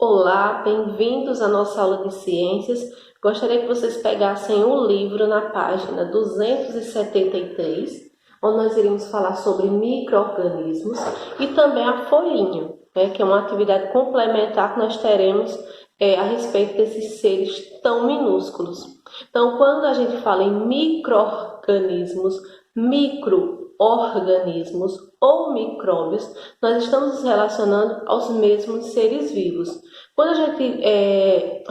Olá, bem-vindos à nossa aula de ciências. Gostaria que vocês pegassem o livro na página 273, onde nós iremos falar sobre micro-organismos, e também a folhinha, que é uma atividade complementar que nós teremos a respeito desses seres tão minúsculos. Então, quando a gente fala em micro-organismos, micro-organismos ou micróbios, nós estamos nos relacionando aos mesmos seres vivos. Quando a gente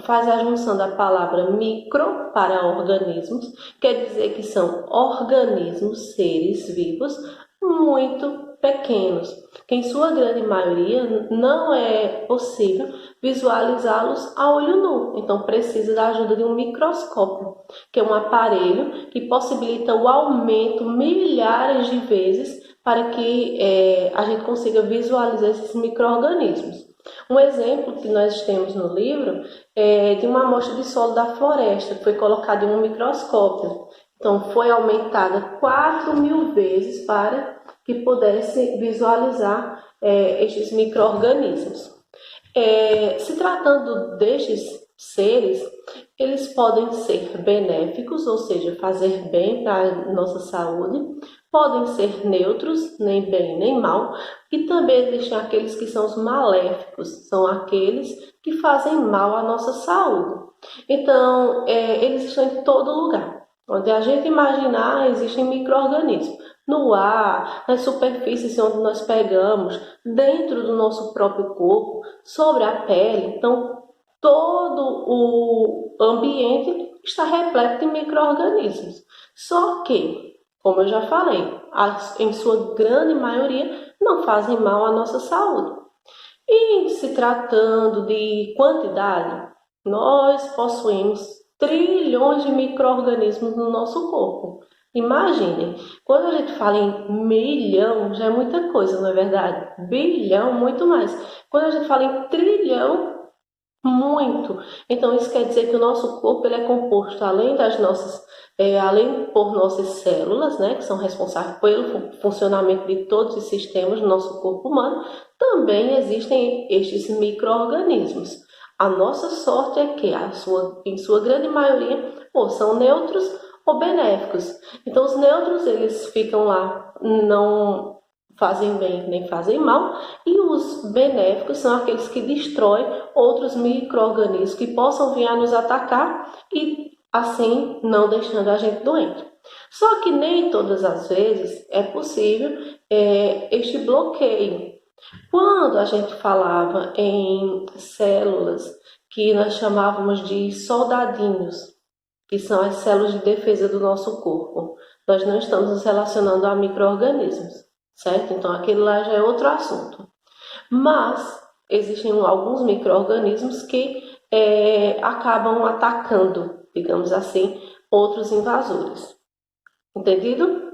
faz a junção da palavra micro para organismos, quer dizer que são organismos, seres vivos, muito pequenos, que em sua grande maioria não é possível visualizá-los a olho nu. Então precisa da ajuda de um microscópio, que é um aparelho que possibilita o aumento milhares de vezes para que a gente consiga visualizar esses micro-organismos. Um exemplo que nós temos no livro é de uma amostra de solo da floresta, que foi colocada em um microscópio. Então, foi aumentada 4.000 vezes para que pudesse visualizar estes micro-organismos. Se tratando destes seres, eles podem ser benéficos, ou seja, fazer bem para a nossa saúde, podem ser neutros, nem bem nem mal, e também existem aqueles que são os maléficos, são aqueles que fazem mal à nossa saúde. Então, eles estão em todo lugar. Onde a gente imaginar, existem micro-organismos. No ar, nas superfícies onde nós pegamos, dentro do nosso próprio corpo, sobre a pele. Então, todo o ambiente está repleto de micro-organismos. Só que, como eu já falei, em sua grande maioria não fazem mal à nossa saúde. E se tratando de quantidade, nós possuímos trilhões de micro-organismos no nosso corpo. Imaginem, quando a gente fala em milhão, já é muita coisa, não é verdade? Bilhão, muito mais. Quando a gente fala em trilhão, muito. Então isso quer dizer que o nosso corpo ele é composto além por nossas células, né, que são responsáveis pelo funcionamento de todos os sistemas do nosso corpo humano, também existem estes micro-organismos. A nossa sorte é que em sua grande maioria ou são neutros ou benéficos. Então os neutros eles ficam lá, não fazem bem nem fazem mal, e os benéficos são aqueles que destroem outros micro-organismos que possam vir a nos atacar e assim não deixando a gente doente. Só que nem todas as vezes é possível este bloqueio. Quando a gente falava em células que nós chamávamos de soldadinhos, que são as células de defesa do nosso corpo, nós não estamos nos relacionando a micro-organismos. Certo? Então, aquele lá já é outro assunto. Mas existem alguns micro-organismos que acabam atacando, digamos assim, outros invasores. Entendido?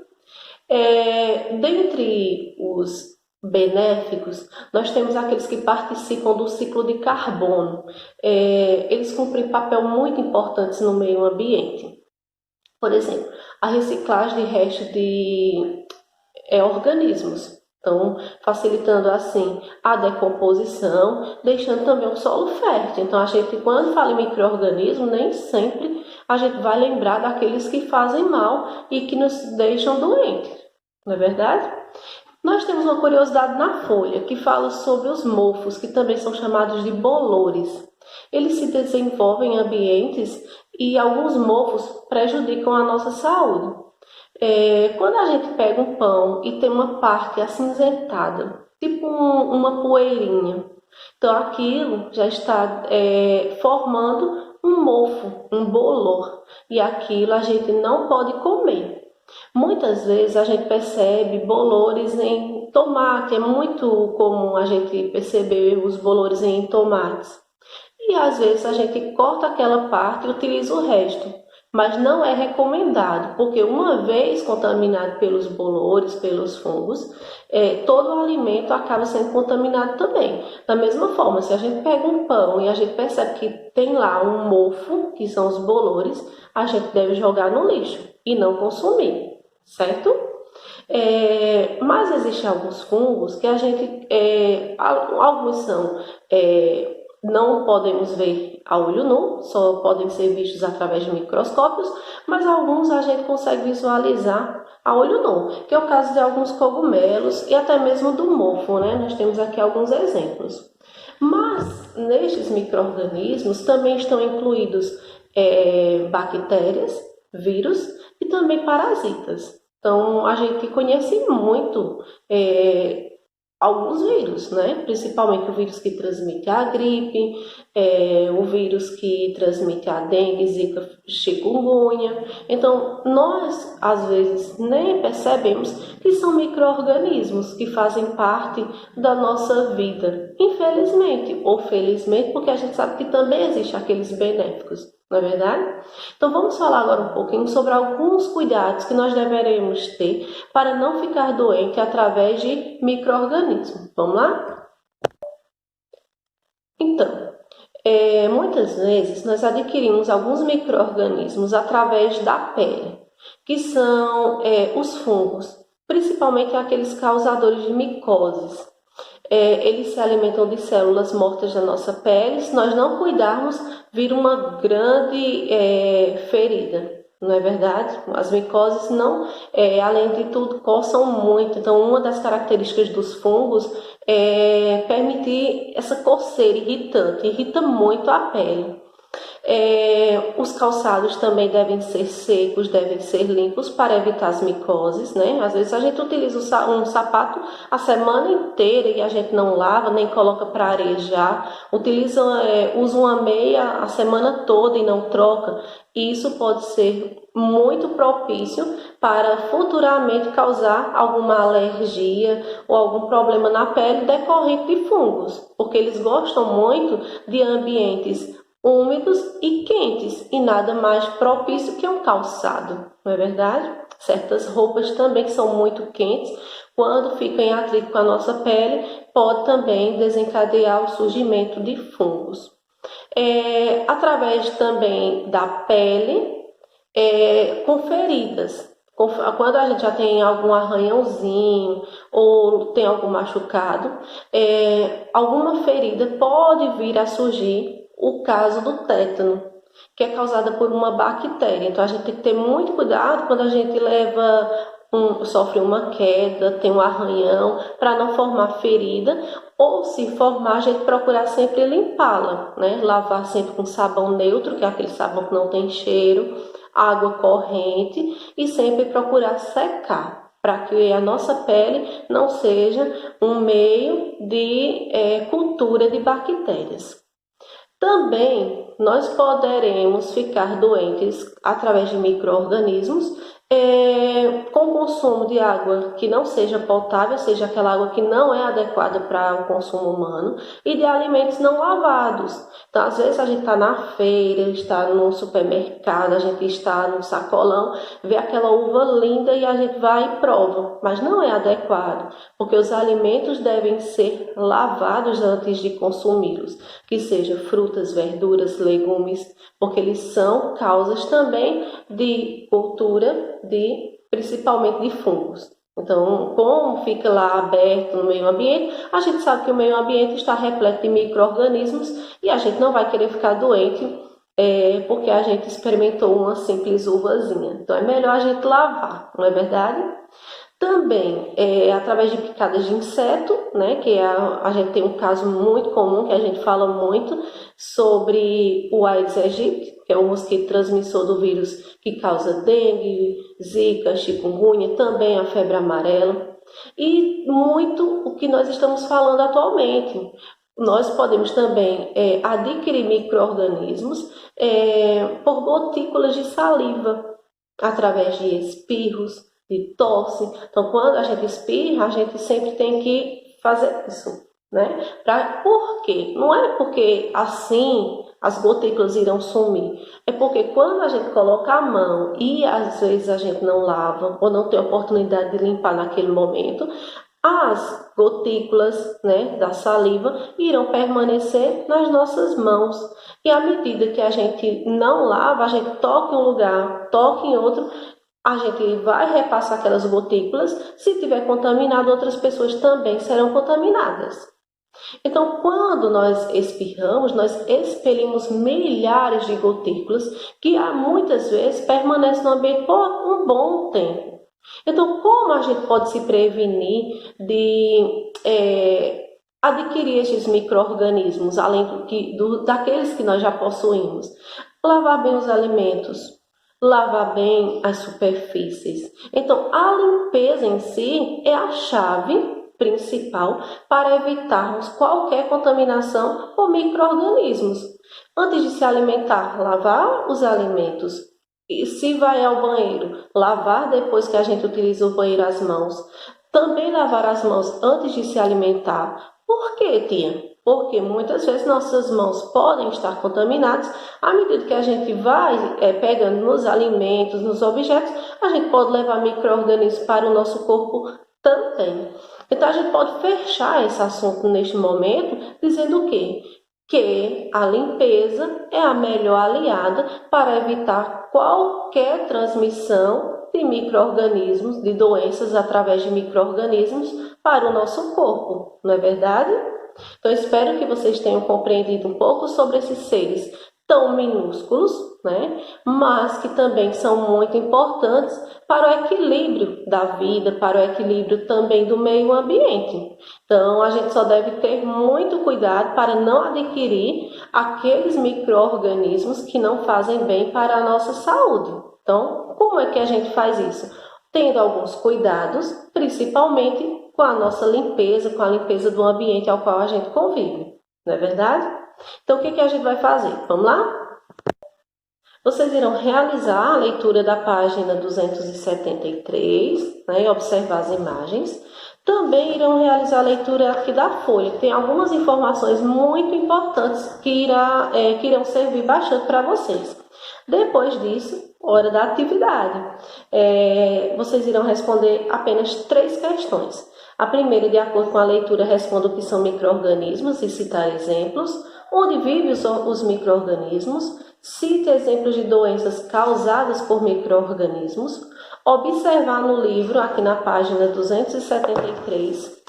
Dentre os benéficos, nós temos aqueles que participam do ciclo de carbono. Eles cumprem papel muito importante no meio ambiente. Por exemplo, a reciclagem de restos de organismos, então facilitando assim a decomposição, deixando também o solo fértil. Então a gente, quando fala em micro-organismo, nem sempre a gente vai lembrar daqueles que fazem mal e que nos deixam doentes, não é verdade? Nós temos uma curiosidade na folha que fala sobre os mofos, que também são chamados de bolores. Eles se desenvolvem em ambientes e alguns mofos prejudicam a nossa saúde. Quando a gente pega um pão e tem uma parte acinzentada, tipo uma poeirinha, então aquilo já está formando um mofo, um bolor, e aquilo a gente não pode comer. Muitas vezes a gente percebe bolores em tomate, é muito comum a gente perceber os bolores em tomates. E às vezes a gente corta aquela parte e utiliza o resto. Mas não é recomendado, porque uma vez contaminado pelos bolores, pelos fungos, todo o alimento acaba sendo contaminado também. Da mesma forma, se a gente pega um pão e a gente percebe que tem lá um mofo, que são os bolores, a gente deve jogar no lixo e não consumir, certo? Mas existem alguns fungos que a gente, alguns são não podemos ver a olho nu, só podem ser vistos através de microscópios, mas alguns a gente consegue visualizar a olho nu, que é o caso de alguns cogumelos e até mesmo do mofo, né? Nós temos aqui alguns exemplos. Mas nestes micro-organismos também estão incluídos bactérias, vírus e também parasitas. Então a gente conhece muito alguns vírus, né? Principalmente o vírus que transmite a gripe, o vírus que transmite a dengue, zika, chikungunya. Então, nós, às vezes, nem percebemos que são micro-organismos que fazem parte da nossa vida. Infelizmente, ou felizmente, porque a gente sabe que também existem aqueles benéficos. Não é verdade? Então vamos falar agora um pouquinho sobre alguns cuidados que nós deveremos ter para não ficar doente através de micro-organismos. Vamos lá? Então, muitas vezes nós adquirimos alguns micro-organismos através da pele, que são os fungos, principalmente aqueles causadores de micoses. Eles se alimentam de células mortas da nossa pele. Se nós não cuidarmos, vira uma grande ferida, não é verdade? As micoses não, além de tudo, coçam muito. Então, uma das características dos fungos é permitir essa coceira irritante, irrita muito a pele. Os calçados também devem ser secos, devem ser limpos para evitar as micoses, né? Às vezes a gente utiliza um sapato a semana inteira e a gente não lava, nem coloca para arejar, usa uma meia a semana toda e não troca. E isso pode ser muito propício para futuramente causar alguma alergia ou algum problema na pele decorrente de fungos, porque eles gostam muito de ambientes úmidos e quentes, e nada mais propício que um calçado, não é verdade? Certas roupas também que são muito quentes, quando ficam em atrito com a nossa pele, pode também desencadear o surgimento de fungos. Através também da pele, com feridas. Quando a gente já tem algum arranhãozinho ou tem algum machucado, alguma ferida pode vir a surgir o caso do tétano, que é causada por uma bactéria. Então a gente tem que ter muito cuidado quando a gente sofre uma queda, tem um arranhão, para não formar ferida, ou se formar, a gente procurar sempre limpá-la, né? Lavar sempre com sabão neutro, que é aquele sabão que não tem cheiro, água corrente, e sempre procurar secar, para que a nossa pele não seja um meio de cultura de bactérias. Também nós poderemos ficar doentes através de micro-organismos com o consumo de água que não seja potável, seja aquela água que não é adequada para o consumo humano, e de alimentos não lavados. Então, às vezes a gente está na feira, está no supermercado, a gente está no sacolão, vê aquela uva linda e a gente vai e prova, mas não é adequado, porque os alimentos devem ser lavados antes de consumi-los, que seja frutas, verduras, legumes, porque eles são causas também de cultura principalmente de fungos. Então, como fica lá aberto no meio ambiente, a gente sabe que o meio ambiente está repleto de micro-organismos e a gente não vai querer ficar doente porque a gente experimentou uma simples uvazinha. Então, é melhor a gente lavar, não é verdade? Também, através de picadas de inseto, né, que a gente tem um caso muito comum, que a gente fala muito, sobre o Aedes aegypti, que é o mosquito transmissor do vírus que causa dengue, zika, chikungunya, também a febre amarela. E muito o que nós estamos falando atualmente. Nós podemos também adquirir micro-organismos por gotículas de saliva, através de espirros, de tosse. Então, quando a gente espirra, a gente sempre tem que fazer isso, né? Por quê? Não é porque assim as gotículas irão sumir. É porque quando a gente coloca a mão e às vezes a gente não lava ou não tem oportunidade de limpar naquele momento, as gotículas, né, da saliva irão permanecer nas nossas mãos. E à medida que a gente não lava, a gente toca em um lugar, toca em outro, a gente vai repassar aquelas gotículas. Se tiver contaminado, outras pessoas também serão contaminadas. Então, quando nós espirramos, nós expelimos milhares de gotículas que muitas vezes permanecem no ambiente por um bom tempo. Então, como a gente pode se prevenir de adquirir esses micro-organismos, além daqueles que nós já possuímos? Lavar bem os alimentos, lavar bem as superfícies. Então, a limpeza em si é a chave principal para evitarmos qualquer contaminação por micro-organismos. Antes de se alimentar, lavar os alimentos. E se vai ao banheiro, lavar depois que a gente utiliza o banheiro as mãos. Também lavar as mãos antes de se alimentar. Por quê, tia? Porque muitas vezes nossas mãos podem estar contaminadas. À medida que a gente vai pegando nos alimentos, nos objetos, a gente pode levar micro-organismos para o nosso corpo também. Então, a gente pode fechar esse assunto neste momento dizendo o quê? Que a limpeza é a melhor aliada para evitar qualquer transmissão de micro-organismos, de doenças através de micro-organismos para o nosso corpo, não é verdade? Então, espero que vocês tenham compreendido um pouco sobre esses seres tão minúsculos, né? Mas que também são muito importantes para o equilíbrio da vida, para o equilíbrio também do meio ambiente. Então, a gente só deve ter muito cuidado para não adquirir aqueles micro-organismos que não fazem bem para a nossa saúde. Então, como é que a gente faz isso? Tendo alguns cuidados, principalmente com a nossa limpeza, com a limpeza do ambiente ao qual a gente convive, não é verdade? Então, o que a gente vai fazer? Vamos lá? Vocês irão realizar a leitura da página 273, né, e observar as imagens. Também irão realizar a leitura aqui da folha. Tem algumas informações muito importantes que irão servir bastante para vocês. Depois disso, hora da atividade. Vocês irão responder apenas 3 questões. A primeira, de acordo com a leitura, responda o que são micro-organismos e citar exemplos. Onde vivem os micro-organismos? Cite exemplos de doenças causadas por micro-organismos. Observar no livro, aqui na página 273,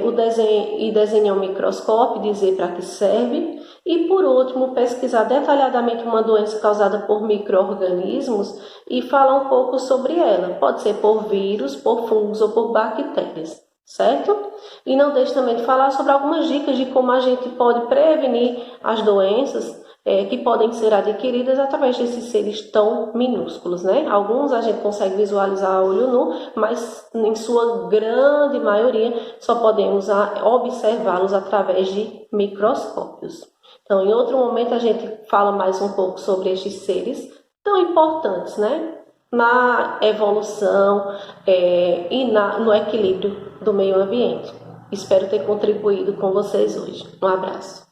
o desenho e desenhar um microscópio, dizer para que serve. E, por último, pesquisar detalhadamente uma doença causada por micro-organismos e falar um pouco sobre ela. Pode ser por vírus, por fungos ou por bactérias. Certo? E não deixe também de falar sobre algumas dicas de como a gente pode prevenir as doenças que podem ser adquiridas através desses seres tão minúsculos, né? Alguns a gente consegue visualizar a olho nu, mas em sua grande maioria só podemos observá-los através de microscópios. Então, em outro momento a gente fala mais um pouco sobre estes seres tão importantes, né? Na evolução e no equilíbrio do meio ambiente. Espero ter contribuído com vocês hoje. Um abraço.